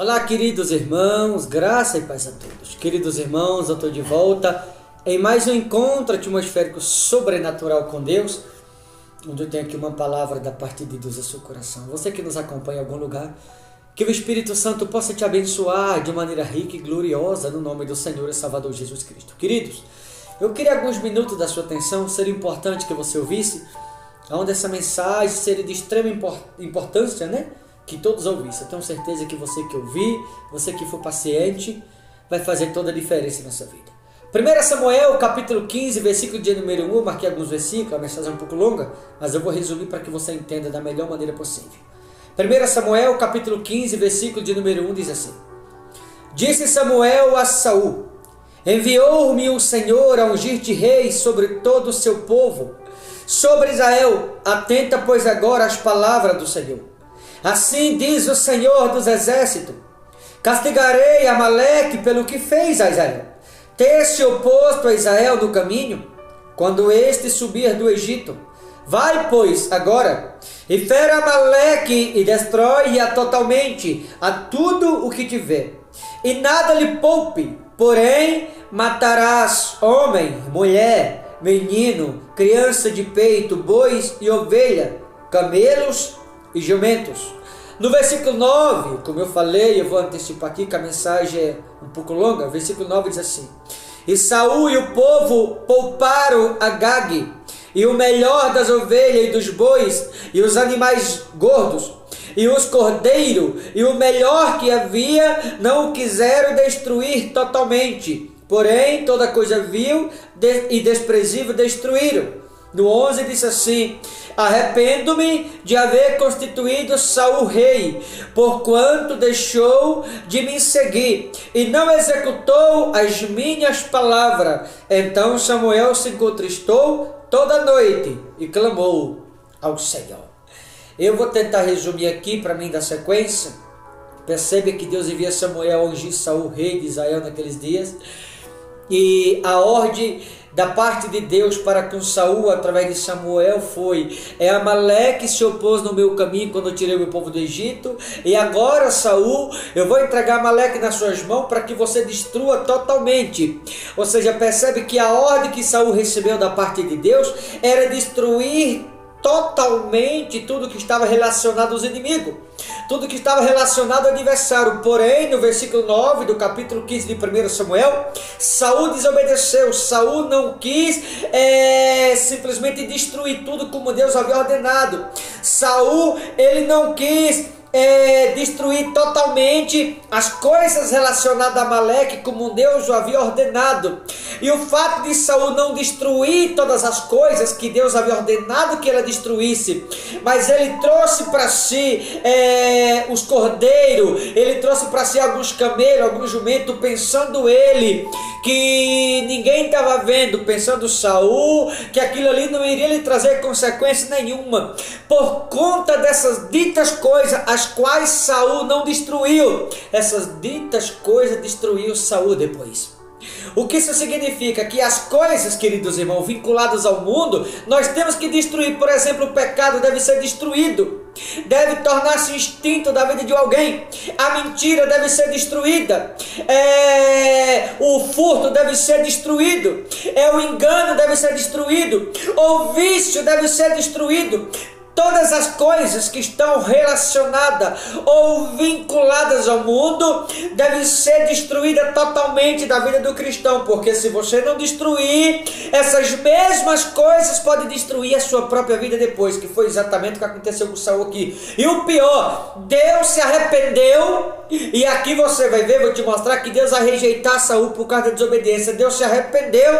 Olá, queridos irmãos, graça e paz a todos. Queridos irmãos, eu estou de volta em mais um encontro atmosférico sobrenatural com Deus, onde eu tenho aqui uma palavra da parte de Deus ao seu coração. Você que nos acompanha em algum lugar, que o Espírito Santo possa te abençoar de maneira rica e gloriosa no nome do Senhor e Salvador Jesus Cristo. Queridos, eu queria alguns minutos da sua atenção, seria importante que você ouvisse, onde essa mensagem seria de extrema importância, né? Que todos ouvissem. Eu tenho certeza que você que ouvir, você que for paciente, vai fazer toda a diferença na sua vida. 1 Samuel, capítulo 15, versículo de número 1, eu marquei alguns versículos, a mensagem é um pouco longa, mas eu vou resumir para que você entenda da melhor maneira possível. 1 Samuel, capítulo 15, versículo de número 1, diz assim: Disse Samuel a Saul: Enviou-me o Senhor a ungir-te rei sobre todo o seu povo, sobre Israel. Atenta, pois, agora às palavras do Senhor. Assim diz o Senhor dos Exércitos: Castigarei Amaleque pelo que fez a Israel. Ter-se oposto a Israel no caminho, quando este subir do Egito. Vai, pois, agora, e fere Amaleque e destrói-a totalmente, a tudo o que tiver. E nada lhe poupe, porém matarás homem, mulher, menino, criança de peito, bois e ovelha, camelos e jumentos. No versículo 9, como eu falei, eu vou antecipar aqui que a mensagem é um pouco longa. Versículo 9 diz assim: E Saul e o povo pouparam Agag, e o melhor das ovelhas e dos bois, e os animais gordos, e os cordeiros, e o melhor que havia, não o quiseram destruir totalmente. Porém, toda coisa vil e desprezível destruíram. No 11 disse assim: Arrependo-me de haver constituído Saul rei, porquanto deixou de me seguir, e não executou as minhas palavras. Então Samuel se contristou toda a noite e clamou ao Senhor. Eu vou tentar resumir aqui para mim da sequência. Percebe que Deus envia Samuel a ungir Saul rei de Israel naqueles dias, e a ordem da parte de Deus para com Saul através de Samuel foi: Amaleque se opôs no meu caminho quando eu tirei o meu povo do Egito, e agora, Saul, eu vou entregar Amaleque nas suas mãos para que você destrua totalmente. Ou seja, percebe que a ordem que Saul recebeu da parte de Deus era destruir totalmente tudo que estava relacionado aos inimigos, tudo que estava relacionado ao adversário. Porém, no versículo 9 do capítulo 15 de 1 Samuel, Saul desobedeceu. Saul não quis simplesmente destruir tudo como Deus havia ordenado. Saul, ele não quis destruir totalmente as coisas relacionadas a Amaleque como Deus o havia ordenado. E o fato de Saul não destruir todas as coisas que Deus havia ordenado que ele destruísse, mas ele trouxe para si os cordeiros, ele trouxe para si alguns camelos, alguns jumentos, pensando ele que ninguém estava vendo, pensando Saul que aquilo ali não iria lhe trazer consequência nenhuma, por conta dessas ditas coisas, as quais Saul não destruiu. Essas ditas coisas destruiu Saul depois. O que isso significa? Que as coisas, queridos irmãos, vinculadas ao mundo, nós temos que destruir. Por exemplo, o pecado deve ser destruído, deve tornar-se instinto da vida de alguém. A mentira deve ser destruída, o furto deve ser destruído, o engano deve ser destruído, o vício deve ser destruído. Todas as coisas que estão relacionadas ou vinculadas ao mundo devem ser destruídas totalmente da vida do cristão, porque se você não destruir, essas mesmas coisas podem destruir a sua própria vida depois, que foi exatamente o que aconteceu com Saul aqui. E o pior, Deus se arrependeu, e aqui você vai ver, vou te mostrar que Deus vai rejeitar Saul por causa da desobediência. Deus se arrependeu,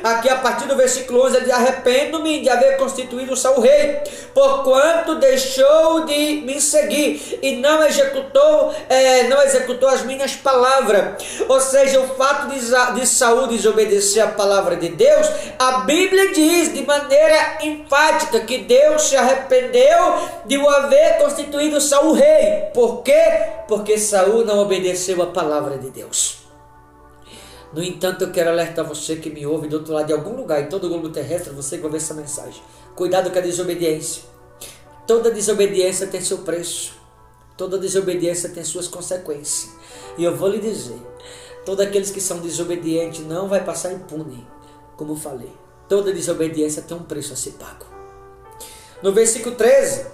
aqui a partir do versículo 11, ele diz: Arrependo-me de haver constituído Saul rei, porquanto deixou de me seguir e não executou as minhas palavras. Ou seja, o fato de Saul desobedecer a palavra de Deus, a Bíblia diz de maneira enfática que Deus se arrependeu de o haver constituído Saul rei. Por quê? Porque Saul não obedeceu a palavra de Deus. No entanto, eu quero alertar você que me ouve do outro lado de algum lugar, em todo o globo terrestre, você que vai ver essa mensagem. Cuidado com a desobediência. Toda desobediência tem seu preço. Toda desobediência tem suas consequências. E eu vou lhe dizer, todos aqueles que são desobedientes não vai passar impune, como falei. Toda desobediência tem um preço a ser pago. No versículo 13,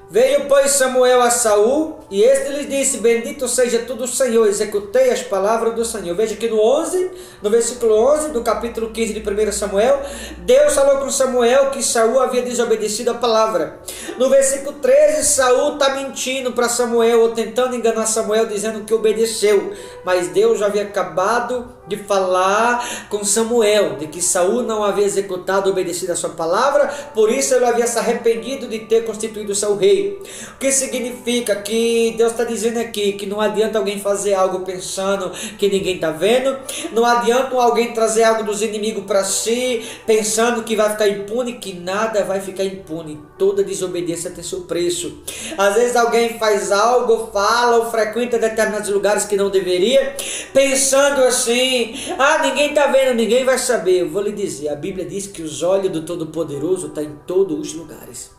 veio, pois, Samuel a Saul, e este lhe disse, bendito seja tu do Senhor, executei as palavras do Senhor. Veja que no versículo 11 do capítulo 15 de 1 Samuel, Deus falou com Samuel que Saul havia desobedecido a palavra. No versículo 13, Saul está mentindo para Samuel, ou tentando enganar Samuel, dizendo que obedeceu. Mas Deus já havia acabado de falar com Samuel, de que Saul não havia executado, obedecido a sua palavra, por isso ele havia se arrependido de ter constituído seu rei. O que significa que Deus está dizendo aqui que não adianta alguém fazer algo pensando que ninguém está vendo, não adianta alguém trazer algo dos inimigos para si, pensando que vai ficar impune, que nada vai ficar impune. Toda desobediência tem seu preço. Às vezes alguém faz algo, fala ou frequenta determinados lugares que não deveria, pensando assim, ninguém está vendo, ninguém vai saber. Eu vou lhe dizer, a Bíblia diz que os olhos do Todo-Poderoso estão em todos os lugares.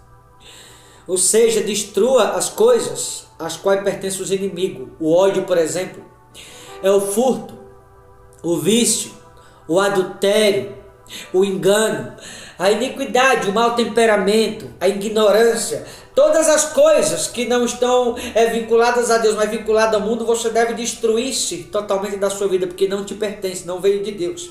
Ou seja, destrua as coisas às quais pertencem os inimigos. O ódio, por exemplo, é o furto, o vício, o adultério, o engano, a iniquidade, o mau temperamento, a ignorância. Todas as coisas que não estão vinculadas a Deus, mas vinculadas ao mundo, você deve destruir-se totalmente da sua vida, porque não te pertence, não veio de Deus.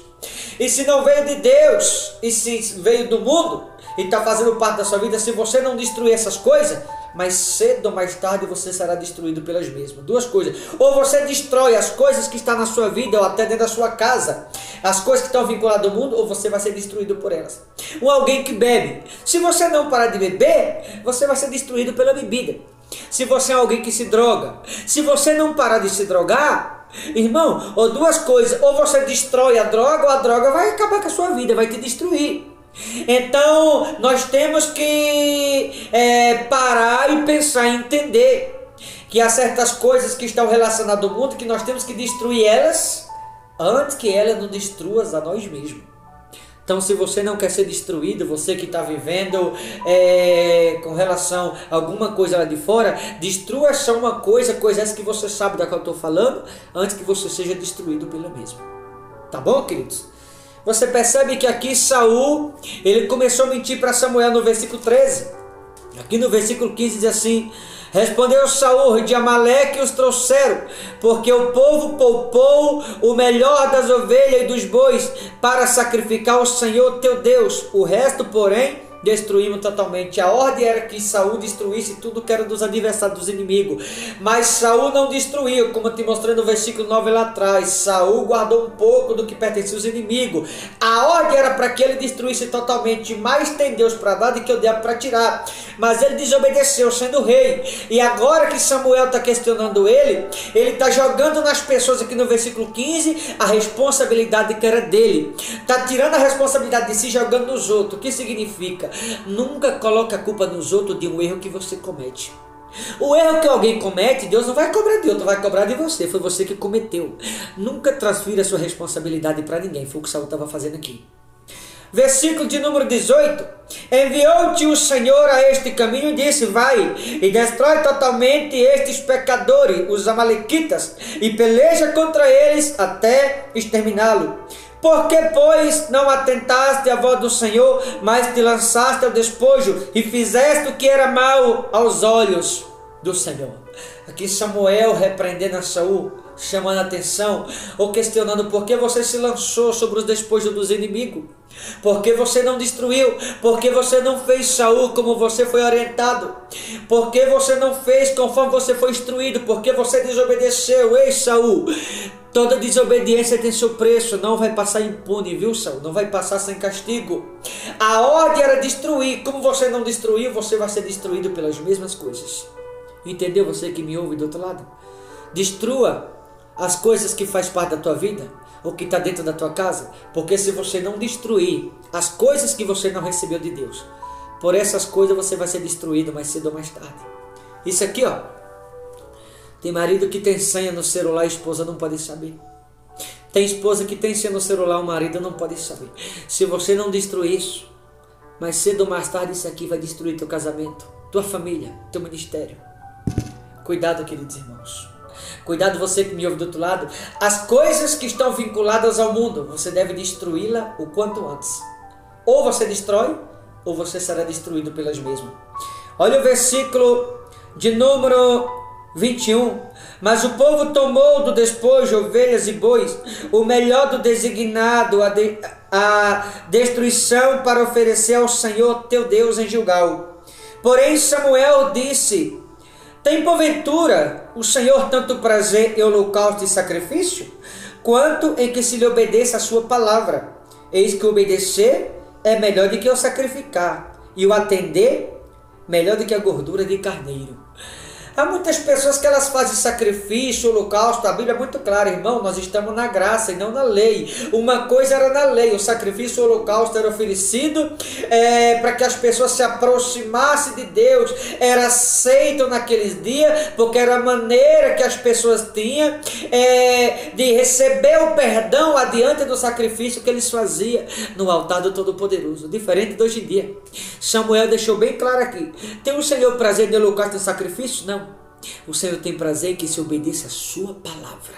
E se não veio de Deus, e se veio do mundo, e está fazendo parte da sua vida, se você não destruir essas coisas, mais cedo ou mais tarde você será destruído pelas mesmas. Duas coisas: ou você destrói as coisas que estão na sua vida, ou até dentro da sua casa, as coisas que estão vinculadas ao mundo, ou você vai ser destruído por elas. Alguém que bebe, se você não parar de beber, você vai ser destruído pela bebida. Se você é alguém que se droga, se você não parar de se drogar, irmão, ou duas coisas: ou você destrói a droga, ou a droga vai acabar com a sua vida, vai te destruir. Então nós temos que parar e pensar e entender que há certas coisas que estão relacionadas ao mundo que nós temos que destruir elas antes que elas nos destruam a nós mesmos. Então, se você não quer ser destruído, você que está vivendo com relação a alguma coisa lá de fora, destrua só uma coisa essa que você sabe da qual eu estou falando, antes que você seja destruído pelo mesmo. Tá bom, queridos? Você percebe que aqui Saul, ele começou a mentir para Samuel no versículo 13. Aqui no versículo 15 diz assim: respondeu Saul, de Amaleque os trouxeram, porque o povo poupou o melhor das ovelhas e dos bois para sacrificar ao Senhor teu Deus. O resto, porém, destruímos totalmente. A ordem era que Saul destruísse tudo que era dos adversários, dos inimigos. Mas Saul não destruiu, como eu te mostrei no versículo 9 lá atrás. Saul guardou um pouco do que pertencia aos inimigos. A ordem era para que ele destruísse totalmente. Mais tem Deus para dar do que o diabo para tirar. Mas ele desobedeceu, sendo rei. E agora que Samuel está questionando ele está jogando nas pessoas aqui no versículo 15 a responsabilidade que era dele. Está tirando a responsabilidade de si, jogando nos outros. O que significa? Nunca coloque a culpa nos outros de um erro que você comete. O erro que alguém comete, Deus não vai cobrar de outro, vai cobrar de você. Foi você que cometeu. Nunca transfira a sua responsabilidade para ninguém. Foi o que Saul estava fazendo aqui. Versículo de número 18. Enviou-te o Senhor a este caminho e disse: vai e destrói totalmente estes pecadores, os amalequitas, e peleja contra eles até exterminá-lo. Porque, pois, não atentaste à voz do Senhor, mas te lançaste ao despojo e fizeste o que era mal aos olhos do Senhor. Aqui Samuel repreendendo a Saul, chamando a atenção, ou questionando por que você se lançou sobre os despojos dos inimigos. Por que você não destruiu? Por que você não fez Saul como você foi orientado? Por que você não fez conforme você foi instruído? Por que você desobedeceu? Ei, Saul, toda desobediência tem seu preço, não vai passar impune, viu, Saul? Não vai passar sem castigo. A ordem era destruir. Como você não destruiu, você vai ser destruído pelas mesmas coisas. Entendeu, você que me ouve do outro lado? Destrua as coisas que faz parte da tua vida, o que está dentro da tua casa, porque se você não destruir as coisas que você não recebeu de Deus, por essas coisas você vai ser destruído mais cedo ou mais tarde. Isso aqui, ó, tem marido que tem senha no celular, a esposa não pode saber. Tem esposa que tem senha no celular, o marido não pode saber. Se você não destruir isso, mais cedo ou mais tarde isso aqui vai destruir teu casamento, tua família, teu ministério. Cuidado, queridos irmãos. Cuidado, você que me ouve do outro lado. As coisas que estão vinculadas ao mundo, você deve destruí-la o quanto antes. Ou você destrói, ou você será destruído pelas mesmas. Olha o versículo de número 21. Mas o povo tomou do despojo ovelhas e bois, o melhor do designado a destruição para oferecer ao Senhor teu Deus em Gilgal. Porém Samuel disse: tem porventura o Senhor tanto prazer em holocausto e sacrifício, quanto em que se lhe obedeça a sua palavra? Eis que obedecer é melhor do que o sacrificar, e o atender melhor do que a gordura de carneiro. Há muitas pessoas que elas fazem sacrifício, holocausto. A Bíblia é muito clara, irmão, nós estamos na graça e não na lei. Uma coisa era na lei, o sacrifício, o holocausto era oferecido para que as pessoas se aproximassem de Deus. Era aceito naqueles dias, porque era a maneira que as pessoas tinham de receber o perdão adiante do sacrifício que eles faziam no altar do Todo-Poderoso. Diferente de hoje em dia. Samuel deixou bem claro aqui: tem o Senhor prazer de holocausto e sacrifício? Não. O Senhor tem prazer em que se obedeça a sua palavra.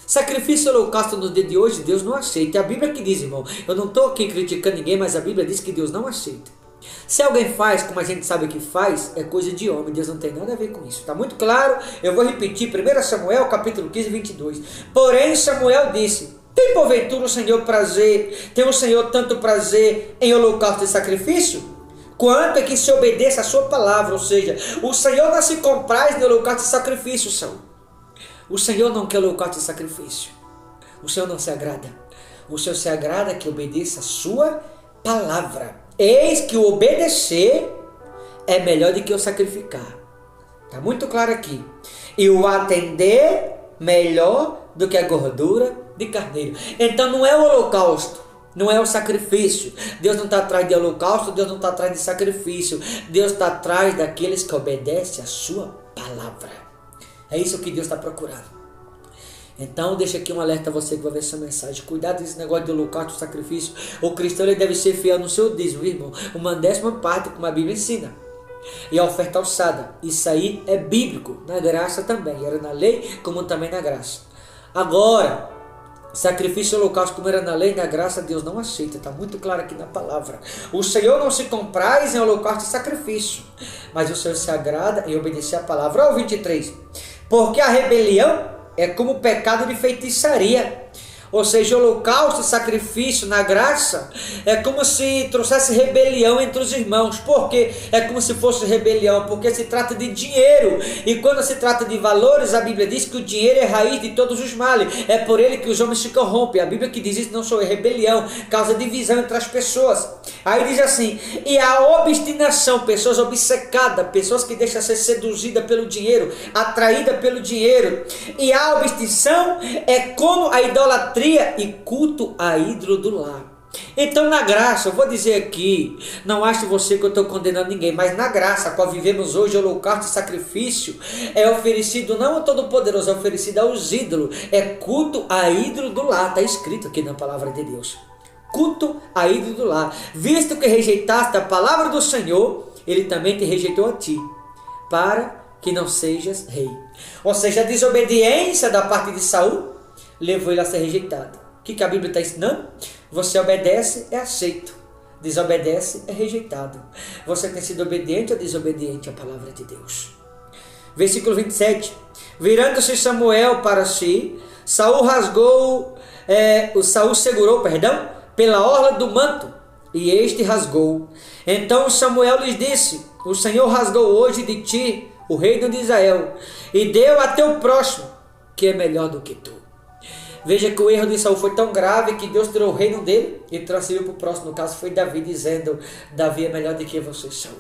Sacrifício e holocausto no dia de hoje, Deus não aceita. É a Bíblia que diz, irmão. Eu não estou aqui criticando ninguém, mas a Bíblia diz que Deus não aceita. Se alguém faz, como a gente sabe que faz, é coisa de homem. Deus não tem nada a ver com isso. Está muito claro? Eu vou repetir. 1 Samuel, capítulo 15, 22. Porém, Samuel disse: tem porventura o Senhor prazer, tem o Senhor tanto prazer em holocausto e sacrifício, quanto é que se obedeça a sua palavra? Ou seja, o Senhor não se compraz de holocausto e sacrifício, Saul. O Senhor não quer holocausto e sacrifício. O Senhor não se agrada. O Senhor se agrada que obedeça a sua palavra. Eis que o obedecer é melhor do que o sacrificar. Está muito claro aqui. E o atender melhor do que a gordura de carneiro. Então não é o holocausto, não é o sacrifício. Deus não está atrás de holocausto, Deus não está atrás de sacrifício. Deus está atrás daqueles que obedecem a sua palavra. É isso que Deus está procurando. Então deixa aqui um alerta a você que vai ver essa mensagem. Cuidado com esse negócio de holocausto e sacrifício. O cristão ele deve ser fiel no seu dízimo, irmão. Uma 10ª parte, como a Bíblia ensina. E a oferta alçada. Isso aí é bíblico. Na graça também. Era na lei como também na graça. Agora, sacrifício e holocausto, como era na lei, na graça, Deus não aceita. Está muito claro aqui na palavra. O Senhor não se compraz em holocausto e sacrifício, mas o Senhor se agrada em obedecer a palavra. Olha o 23. Porque a rebelião é como o pecado de feitiçaria. Ou seja, holocausto e sacrifício na graça é como se trouxesse rebelião entre os irmãos. Por quê? É como se fosse rebelião, porque se trata de dinheiro. E quando se trata de valores, a Bíblia diz que o dinheiro é raiz de todos os males. É por ele que os homens se corrompem. A Bíblia que diz isso não só é rebelião, causa divisão entre as pessoas. Aí diz assim: e a obstinação, pessoas obcecadas, pessoas que deixam ser seduzidas pelo dinheiro, atraídas pelo dinheiro. E a obstinação é como a idolatria e culto a ídolo do lar. Então na graça, eu vou dizer aqui, não ache você que eu estou condenando ninguém, mas na graça, a qual vivemos hoje, o holocausto e sacrifício é oferecido não ao Todo-Poderoso, é oferecido aos ídolos, é culto a ídolo do lar, está escrito aqui na palavra de Deus. Culto a ídolo do lar. Visto que rejeitaste a palavra do Senhor, ele também te rejeitou a ti, para que não sejas rei. Ou seja, a desobediência da parte de Saul levou ele a ser rejeitado. O que a Bíblia está ensinando? Você obedece, é aceito. Desobedece, é rejeitado. Você tem sido obediente ou desobediente à palavra de Deus? Versículo 27. Virando-se Samuel para si, Saul segurou, pela orla do manto, e este rasgou. Então Samuel lhes disse: o Senhor rasgou hoje de ti o reino de Israel, e deu a teu próximo, que é melhor do que tu. Veja que o erro de Saul foi tão grave que Deus tirou o reino dele e transferiu para o próximo. No caso foi Davi, dizendo: Davi é melhor do que você, Saul.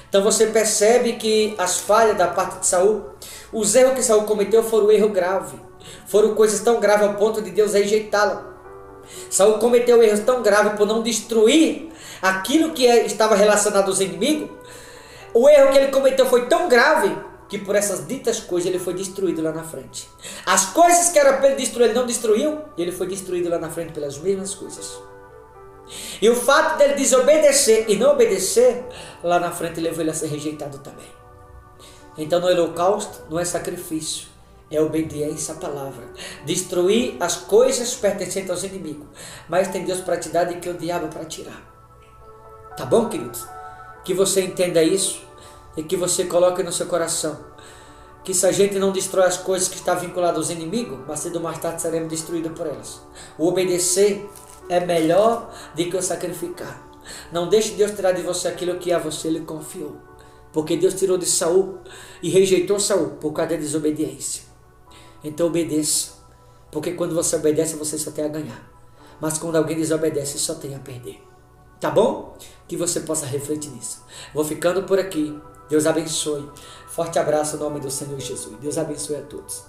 Então você percebe que as falhas da parte de Saul, os erros que Saul cometeu foram um erro grave. Foram coisas tão graves ao ponto de Deus rejeitá-la. Saul cometeu erros tão graves por não destruir aquilo que estava relacionado aos inimigos. O erro que ele cometeu foi tão grave que por essas ditas coisas ele foi destruído lá na frente. As coisas que era para ele destruir, ele não destruiu, e ele foi destruído lá na frente pelas mesmas coisas. E o fato dele desobedecer e não obedecer, lá na frente levou ele a ser rejeitado também. Então no holocausto não é sacrifício, é obediência à palavra. Destruir as coisas pertencentes aos inimigos. Mas tem Deus para te dar e que o diabo para tirar. Tá bom, queridos? Que você entenda isso e que você coloque no seu coração que se a gente não destrói as coisas que estão vinculadas aos inimigos, mas cedo ou mais tarde seremos destruídos por elas. O obedecer é melhor do que o sacrificar. Não deixe Deus tirar de você aquilo que a você lhe confiou. Porque Deus tirou de Saul e rejeitou Saul por causa da desobediência. Então obedeça. Porque quando você obedece, você só tem a ganhar. Mas quando alguém desobedece, só tem a perder. Tá bom? Que você possa refletir nisso. Vou ficando por aqui. Deus abençoe. Forte abraço em nome do Senhor Jesus. Deus abençoe a todos.